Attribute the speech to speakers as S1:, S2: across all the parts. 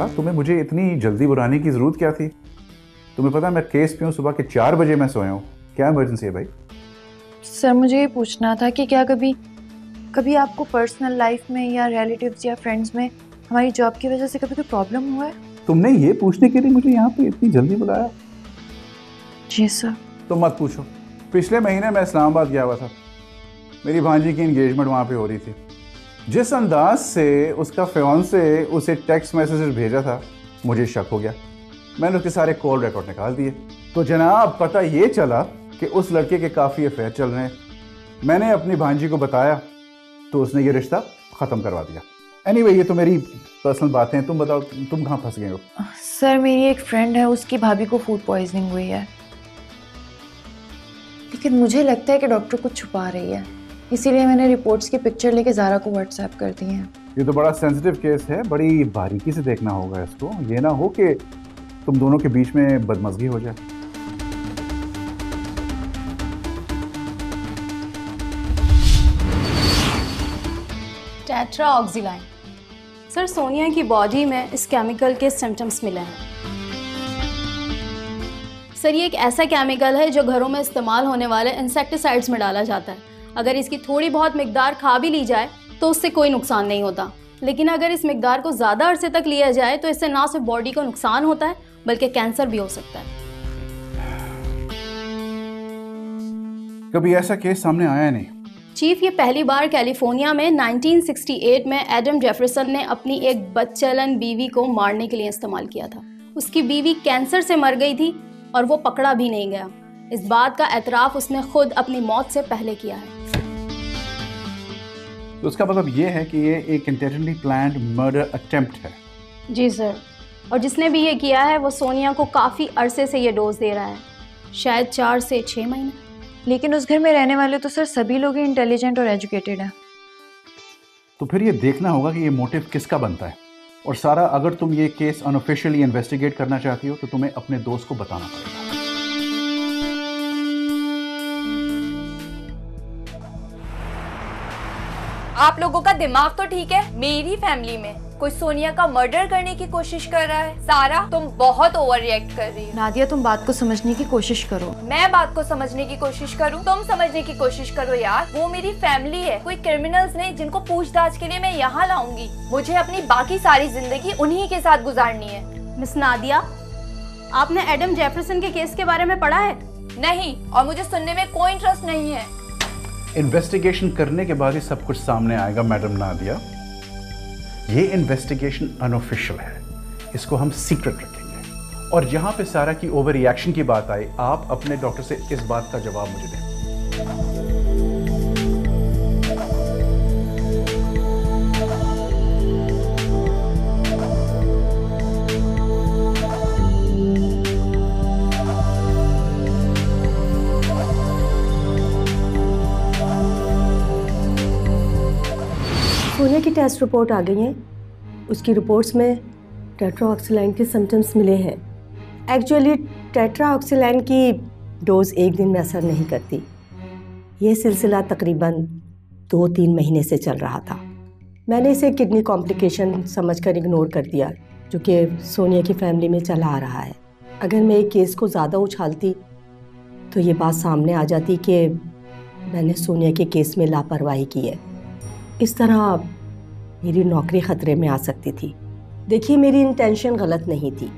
S1: था, तुम्हें मुझे इतनी जल्दी बुलाने की ज़रूरत क्या थी? तुम्हें पता है मैं केस पे हूँ, सुबह के 4 बजे मैं सोया हूँ। क्या इमरजेंसी है भाई?
S2: सर मुझे ये पूछना था कि क्या कभी आपको पर्सनल लाइफ में या रिलेटिव्स या फ्रेंड्स में हमारी जॉब की वजह से कभी कोई प्रॉब्लम हुआ है?
S1: तुमने ये पूछने के लिए मुझे यहाँ पे इतनी जल्दी बुलाया?
S2: जी सर।
S1: तो मत पूछो। पिछले महीने मैं इस्लामाबाद गया हुआ था, मेरी भांजी की एंगेजमेंट वहाँ पे हो रही थी। जिस अंदाज से उसका फियांसे उसे टेक्स्ट मैसेजेस भेजा था, मुझे शक हो गया। मैंने उसके सारे कॉल रिकॉर्ड निकाल दिए। तो जनाब पता ये चला कि उस लड़के के काफ़ी अफेयर चल रहे हैं। मैंने अपनी भांजी को बताया तो उसने ये रिश्ता ख़त्म करवा दिया। एनीवे, ये तो मेरी पर्सनल बातें हैं। तुम बताओ, तुम कहाँ फंस गए हो?
S2: सर मेरी एक फ्रेंड है, उसकी भाभी को फूड पॉइजनिंग हुई है, लेकिन मुझे लगता है कि डॉक्टर कुछ छुपा रही है, इसीलिए मैंने रिपोर्ट्स की पिक्चर लेके ज़ारा को व्हाट्सएप कर दी है।
S1: ये तो बड़ा सेंसिटिव केस है, बड़ी बारीकी से देखना होगा इसको। ये ना हो कि तुम दोनों के बीच में बदमज़गी हो जाए।
S3: टेट्राऑक्सिलाइन। सर सोनिया की बॉडी में इस केमिकल के सिम्टम्स मिले हैं। सर ये एक ऐसा केमिकल है जो घरों में इस्तेमाल होने वाले इंसेक्टिसाइड्स में डाला जाता है। अगर इसकी थोड़ी बहुत मिकदार खा भी ली जाए तो उससे कोई नुकसान नहीं होता, लेकिन अगर इस मिकदार को ज़्यादा अरसे तक लिया जाए तो इससे ना सिर्फ बॉडी को नुकसान होता है बल्कि कैंसर भी हो सकता है।
S1: कभी ऐसा केस सामने आया नहीं।
S3: चीफ, ये पहली बार कैलिफोर्निया में 1968 में एडम जेफरसन ने अपनी एक बदचलन बीवी को मारने के लिए इस्तेमाल किया था। उसकी बीवी कैंसर से मर गई थी और वो पकड़ा भी नहीं गया। इस बात का एतराफ़ उसने खुद अपनी मौत से पहले किया है।
S1: तो उसका मतलब ये है कि ये एक इंटेंशनली प्लान्ड मर्डर अटेम्प्ट है।
S3: जी सर, और जिसने भी ये किया है वो सोनिया को काफ़ी अरसे से ये डोज दे रहा है, शायद 4 से 6 महीने।
S2: लेकिन उस घर में रहने वाले तो सर सभी लोग ही इंटेलिजेंट और एजुकेटेड हैं।
S1: तो फिर ये देखना होगा कि ये मोटिव किसका बनता है। और सारा, अगर तुम ये केस अनऑफिशियली इन्वेस्टिगेट करना चाहती हो तो तुम्हें अपने दोस्त को बताना पड़ेगा।
S4: आप लोगों का दिमाग तो ठीक है? मेरी फैमिली में कोई सोनिया का मर्डर करने की कोशिश कर रहा है। सारा, तुम बहुत ओवर रिएक्ट कर रही हो।
S2: नादिया, तुम बात को समझने की कोशिश करो।
S4: मैं बात को समझने की कोशिश करूं, तुम समझने की कोशिश करो यार। वो मेरी फैमिली है, कोई क्रिमिनल्स नहीं जिनको पूछताछ के लिए मैं यहाँ लाऊंगी। मुझे अपनी बाकी सारी जिंदगी उन्हीं के साथ गुजारनी है।
S3: मिस नादिया, आपने एडम जेफरसन के केस के बारे में पढ़ा है?
S4: नहीं, और मुझे सुनने में कोई इंटरेस्ट नहीं है।
S1: इन्वेस्टिगेशन करने के बाद ही सब कुछ सामने आएगा मैडम नादिया। ये इन्वेस्टिगेशन अनऑफिशियल है, इसको हम सीक्रेट रखेंगे। और जहां पे सारा की ओवर रिएक्शन की बात आई, आप अपने डॉक्टर से इस बात का जवाब मुझे दें।
S5: सोनिया की टेस्ट रिपोर्ट आ गई है। उसकी रिपोर्ट्स में टेट्राऑक्सिलाइन के सिम्टम्स मिले हैं। एक्चुअली टेट्राऑक्सिलाइन की डोज एक दिन में असर नहीं करती। ये सिलसिला तकरीबन 2-3 महीने से चल रहा था। मैंने इसे किडनी कॉम्प्लिकेशन समझकर इग्नोर कर दिया, जो कि सोनिया की फैमिली में चला आ रहा है। अगर मैं एक केस को ज़्यादा उछालती तो ये बात सामने आ जाती कि मैंने सोनिया के केस में लापरवाही की है। इस तरह मेरी नौकरी ख़तरे में आ सकती थी। देखिए, मेरी इंटेंशन गलत नहीं थी।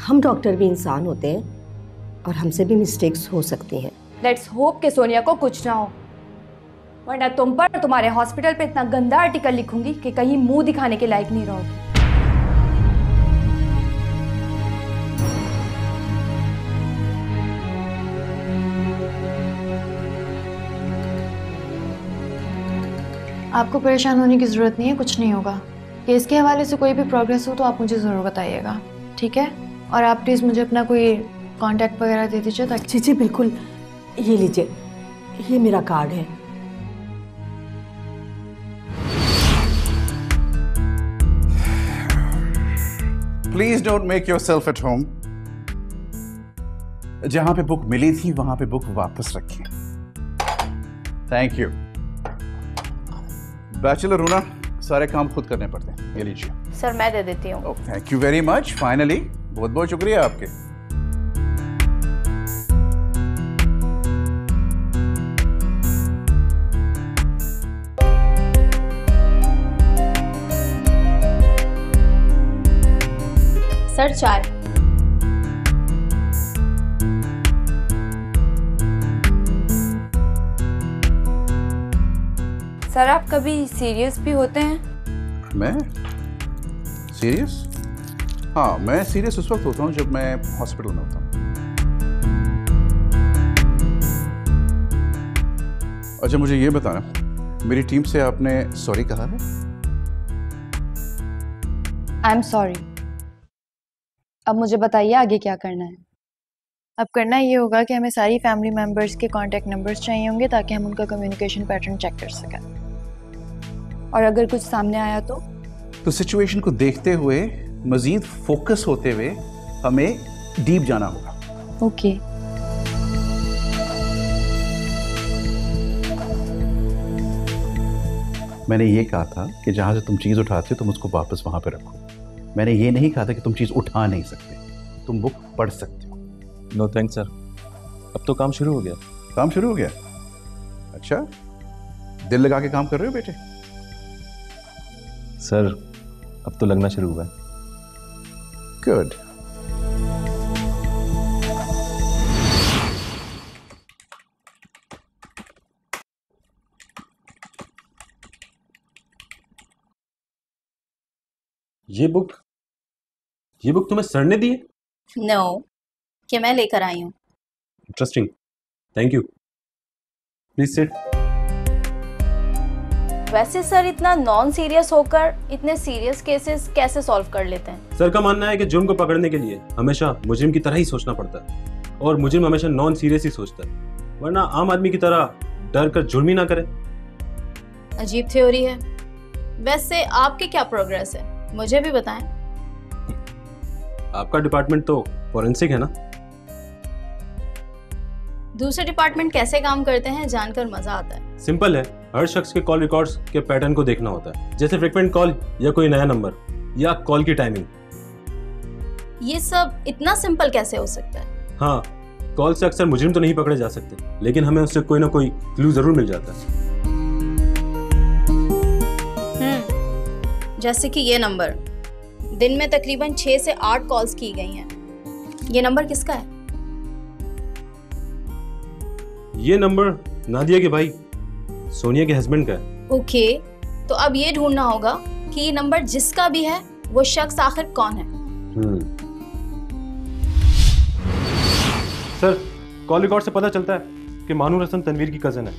S5: हम डॉक्टर भी इंसान होते हैं और हमसे भी मिस्टेक्स हो सकती हैं।
S4: लेट्स होप कि सोनिया को कुछ ना हो, वरना तुम पर तुम्हारे हॉस्पिटल पे इतना गंदा आर्टिकल लिखूंगी कि कहीं मुंह दिखाने के लायक नहीं रहोगी।
S2: आपको परेशान होने की ज़रूरत नहीं है, कुछ नहीं होगा। केस के हवाले से कोई भी प्रोग्रेस हो तो आप मुझे ज़रूर बताइएगा, ठीक है? और आप प्लीज़ मुझे अपना कोई कांटेक्ट वगैरह दे दीजिए ताकि।
S5: जी जी बिल्कुल, ये लीजिए, ये मेरा कार्ड है।
S1: Please don't make yourself at home. जहां पे बुक मिली थी वहां पे बुक वापस रखिए। Thank you. बैचलर हूं ना, सारे काम खुद करने पड़ते हैं। ये लीजिए।
S3: सर मैं दे देती हूँ।
S1: Thank you very much, finally, बहुत बहुत शुक्रिया आपके।
S3: सर चाय।
S4: सर आप कभी सीरियस भी होते हैं?
S1: मैं सीरियस? हाँ, मैं सीरियस उस वक्त होता हूँ जब मैं हॉस्पिटल में होता हूँ। अच्छा मुझे ये बताना, मेरी टीम से आपने सॉरी कहा है?
S2: I am sorry. अब मुझे बताइए आगे क्या करना है। अब करना ये होगा कि हमें सारी फैमिली मेम्बर्स के कॉन्टैक्ट नंबर्स चाहिए होंगे ताकि हम उनका कम्युनिकेशन पैटर्न चेक कर सकें। और अगर कुछ सामने आया तो
S1: सिचुएशन को देखते हुए, मजीद फोकस होते हुए हमें डीप जाना होगा।
S2: ओके।
S1: मैंने ये कहा था कि जहां से तुम चीज उठाते हो तुम उसको वापस वहां पे रखो। मैंने ये नहीं कहा था कि तुम चीज उठा नहीं सकते, तुम बुक पढ़ सकते हो।
S6: नो थैंक्स सर, अब तो काम शुरू हो गया।
S1: काम शुरू हो गया? अच्छा, दिल लगा के काम कर रहे हो बेटे?
S6: सर अब तो लगना शुरू हुआ है।
S1: गुड।
S6: ये बुक तुम्हें सर ने दी है?
S3: नो, कि मैं लेकर आई हूँ।
S6: Interesting, thank you. Please sit.
S3: वैसे सर इतना नॉन सीरियस होकर इतने सीरियस केसेस कैसे सॉल्व कर लेते हैं?
S6: सर का मानना है कि जुर्म को पकड़ने के लिए हमेशा मुजरिम की तरह ही सोचना पड़ता है, और मुजरिम हमेशा नॉन सीरियस ही सोचता है, वरना आम आदमी की तरह डर कर जुर्म ही ना करे।
S3: अजीब थ्योरी है। वैसे आपकी क्या प्रोग्रेस है, मुझे भी बताएं।
S6: आपका डिपार्टमेंट तो फोरेंसिक है ना?
S3: दूसरे डिपार्टमेंट कैसे काम करते हैं जानकर मजा आता है।
S6: सिंपल है, हर शख्स के कॉल रिकॉर्ड्स के पैटर्न को देखना होता है, जैसे फ्रीक्वेंट कॉल या कोई नया नंबर या कॉल की टाइमिंग।
S3: ये सब इतना सिंपल कैसे हो सकता है?
S6: हाँ, कॉल से अक्सर मुजरिम तो नहीं पकड़े जा सकते, लेकिन हमें उससे कोई ना कोई क्लू जरूर मिल जाता है।
S3: जैसे कि ये नंबर, दिन में तकरीबन 6 से 8 कॉल्स की गई हैं। ये नंबर किसका है?
S6: ये नंबर नादिया के भाई सोनिया के हस्बैंड का है।
S3: ओके, तो अब ये ढूंढना होगा कि ये नंबर जिसका भी है वो शख्स आखिर कौन है।
S6: सर, कॉल रिकॉर्ड से पता चलता है कि मानूर हसन तनवीर की कजन है।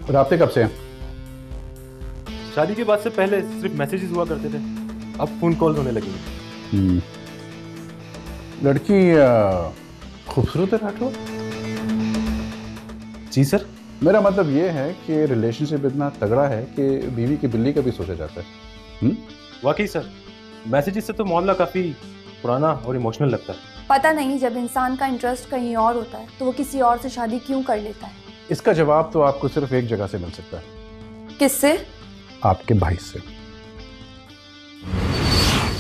S1: राब्ते कब से हैं?
S6: शादी के बाद से पहले सिर्फ मैसेजेस हुआ करते थे, अब फोन कॉल होने लगी।
S1: लड़की खूबसूरत है राठौर?
S6: जी सर।
S1: मेरा मतलब ये है कि रिलेशनशिप इतना तगड़ा है कि बीवी की बिल्ली का भी सोचा जाता है।
S6: वाकई सर, मैसेजेस से तो मामला काफी पुराना और इमोशनल लगता है।
S4: पता नहीं जब इंसान का इंटरेस्ट कहीं और होता है तो वो किसी और से शादी क्यों कर लेता है।
S1: इसका जवाब तो आपको सिर्फ एक जगह से मिल सकता है।
S4: किससे?
S1: आपके भाई से।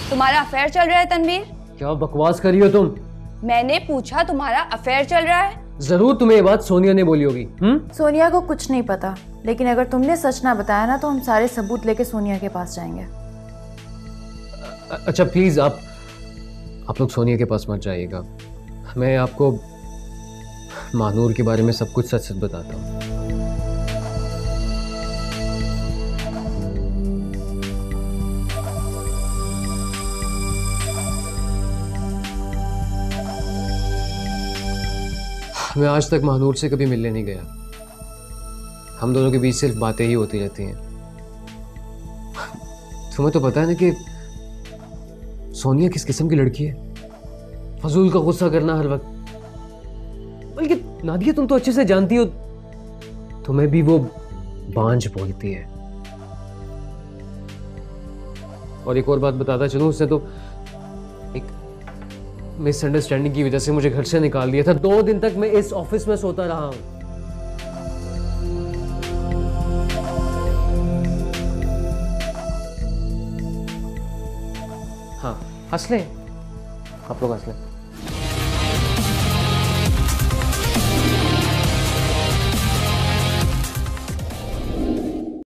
S4: तुम्हारा अफेयर चल रहा है तनवीर?
S7: क्या बकवास कर रही हो तुम?
S4: मैंने पूछा तुम्हारा अफेयर चल रहा है?
S7: जरूर तुम्हें ये बात सोनिया ने बोली होगी।
S2: सोनिया को कुछ नहीं पता, लेकिन अगर तुमने सच ना बताया ना तो हम सारे सबूत लेके सोनिया के पास जाएंगे।
S7: अच्छा प्लीज आप लोग सोनिया के पास मत जाइएगा। मैं आपको मानूर के बारे में सब कुछ सच सच बताता हूँ। मैं आज तक महानूर से कभी मिलने नहीं गया। हम दोनों के बीच सिर्फ बातें ही होती रहती हैं। तुम्हें तो पता है ना कि सोनिया किस किस्म की लड़की है। फजूल का गुस्सा करना हर वक्त। बल्कि नादिया तुम तो अच्छे से जानती हो, तुम्हें भी वो बांझ बोलती है। और एक और बात बताता चलूं, उसने तो एक मिसअंडरस्टैंडिंग की वजह से मुझे घर से निकाल दिया था। 2 दिन तक मैं इस ऑफिस में सोता रहा हूं। हंस ले, आप लोग हंस ले।